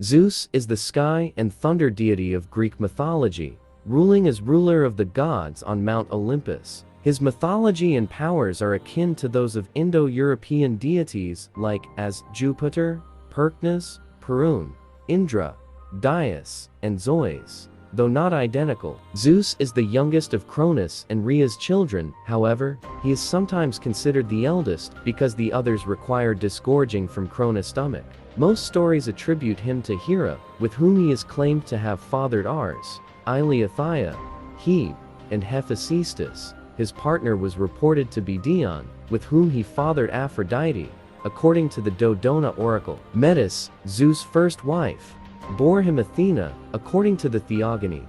Zeus is the sky and thunder deity of Greek mythology, ruling as ruler of the gods on Mount Olympus. His mythology and powers are akin to those of Indo-European deities like as Jupiter, Percnus, Perun, Indra, Dyaus, and Zeus. Though not identical, Zeus is the youngest of Cronus and Rhea's children. However, he is sometimes considered the eldest because the others require disgorging from Cronus' stomach. Most stories attribute him to Hera, with whom he is claimed to have fathered Ars, Eileithyia, Hebe, and Hephaestus. His partner was reported to be Dione, with whom he fathered Aphrodite. According to the Dodona oracle, Metis, Zeus' first wife, bore him Athena. According to the Theogony,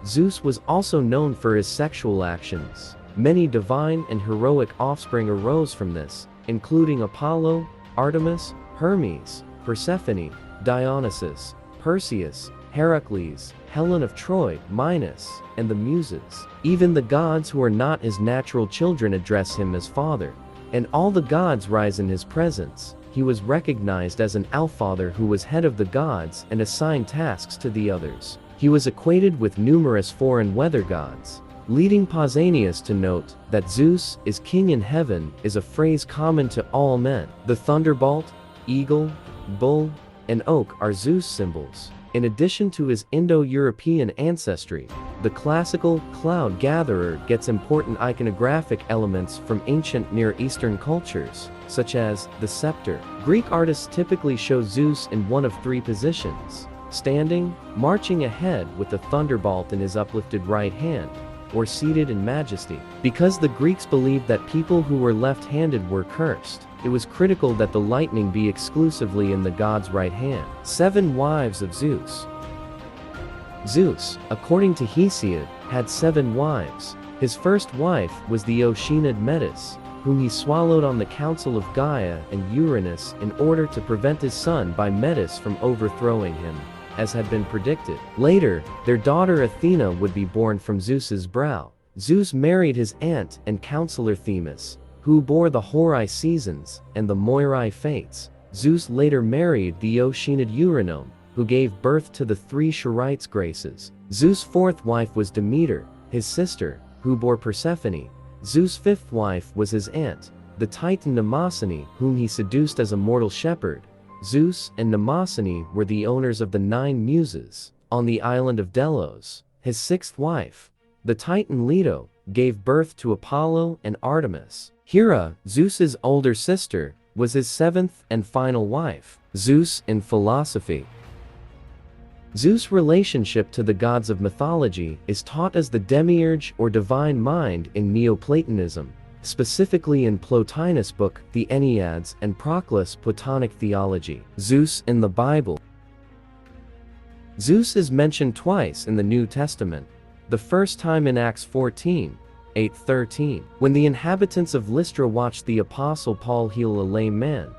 Zeus was also known for his sexual actions. Many divine and heroic offspring arose from this, including Apollo, Artemis, Hermes, Persephone, Dionysus, Perseus, Heracles, Helen of Troy, Minos, and the Muses. Even the gods who are not his natural children address him as father, and all the gods rise in his presence. He was recognized as an Allfather who was head of the gods and assigned tasks to the others. He was equated with numerous foreign weather gods, leading Pausanias to note that Zeus is king in heaven is a phrase common to all men. The thunderbolt, eagle, bull, and oak are Zeus symbols. In addition to his Indo-European ancestry, the classical cloud gatherer gets important iconographic elements from ancient Near Eastern cultures, such as the scepter. Greek artists typically show Zeus in one of three positions: standing, marching ahead with the thunderbolt in his uplifted right hand, or seated in majesty. Because the Greeks believed that people who were left-handed were cursed, it was critical that the lightning be exclusively in the god's right hand. 7 wives of Zeus. Zeus, according to Hesiod, had 7 wives. His first wife was the Oceanid Metis, whom he swallowed on the council of Gaia and Uranus in order to prevent his son by Metis from overthrowing him, as had been predicted. Later, their daughter Athena would be born from Zeus's brow. Zeus married his aunt and counselor Themis, who bore the Horai seasons and the Moirai fates. Zeus later married the Oceanid Eurynome, who gave birth to the 3 Sherites graces. Zeus' 4th wife was Demeter, his sister, who bore Persephone. Zeus' 5th wife was his aunt, the Titan Mnemosyne, whom he seduced as a mortal shepherd. Zeus and Mnemosyne were the owners of the 9 Muses. On the island of Delos, his 6th wife, the Titan Leto, gave birth to Apollo and Artemis. Hera, Zeus's older sister, was his 7th and final wife. Zeus in philosophy. Zeus' relationship to the gods of mythology is taught as the demiurge or divine mind in Neoplatonism, specifically in Plotinus' book, the Enneads, and Proclus' Platonic theology. Zeus in the Bible. Zeus is mentioned twice in the New Testament, the first time in Acts 14:8-13. When the inhabitants of Lystra watched the apostle Paul heal a lame man,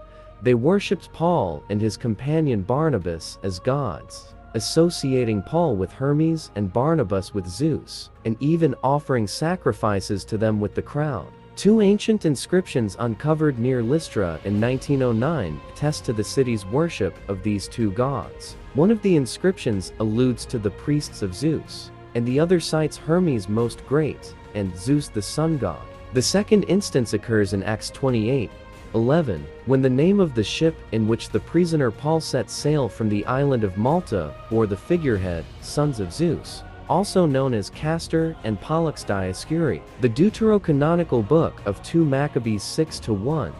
they worshipped Paul and his companion Barnabas as gods, associating Paul with Hermes and Barnabas with Zeus, and even offering sacrifices to them with the crowd. 2 ancient inscriptions uncovered near Lystra in 1909 attest to the city's worship of these 2 gods. One of the inscriptions alludes to the priests of Zeus, and the other cites Hermes Most Great and Zeus the sun god. The second instance occurs in Acts 28:11, when the name of the ship in which the prisoner Paul set sail from the island of Malta bore the figurehead, Sons of Zeus, also known as Castor and Pollux Dioscuri. The deuterocanonical book of 2 Maccabees 6-1,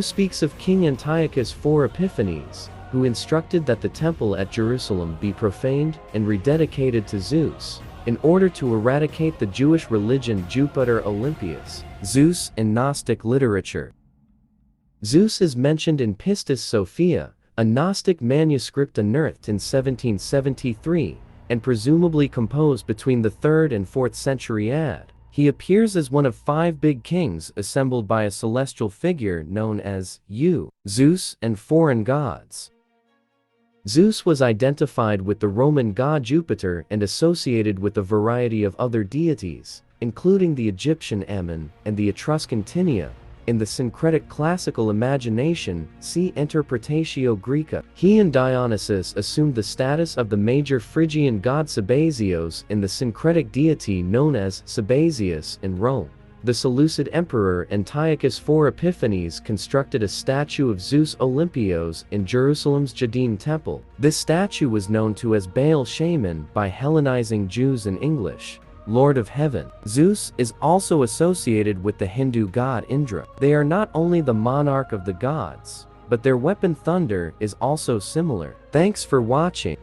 speaks of King Antiochus IV Epiphanes, who instructed that the temple at Jerusalem be profaned and rededicated to Zeus, in order to eradicate the Jewish religion Jupiter Olympius. Zeus in Gnostic literature. Zeus is mentioned in Pistis Sophia, a Gnostic manuscript unearthed in 1773, and presumably composed between the 3rd and 4th century AD. He appears as one of 5 big kings assembled by a celestial figure known as Zeus and foreign gods. Zeus was identified with the Roman god Jupiter and associated with a variety of other deities, including the Egyptian Ammon and the Etruscan Tinia, In the syncretic classical imagination, see Interpretatio Graeca. He and Dionysus assumed the status of the major Phrygian god Sabazios in the syncretic deity known as Sabazius in Rome. The Seleucid emperor Antiochus IV Epiphanes constructed a statue of Zeus Olympios in Jerusalem's Jadin Temple. This statue was known to as Baal Shaman by Hellenizing Jews in English, Lord of Heaven. Zeus is also associated with the Hindu god Indra. They are not only the monarch of the gods, but their weapon thunder is also similar. Thanks for watching.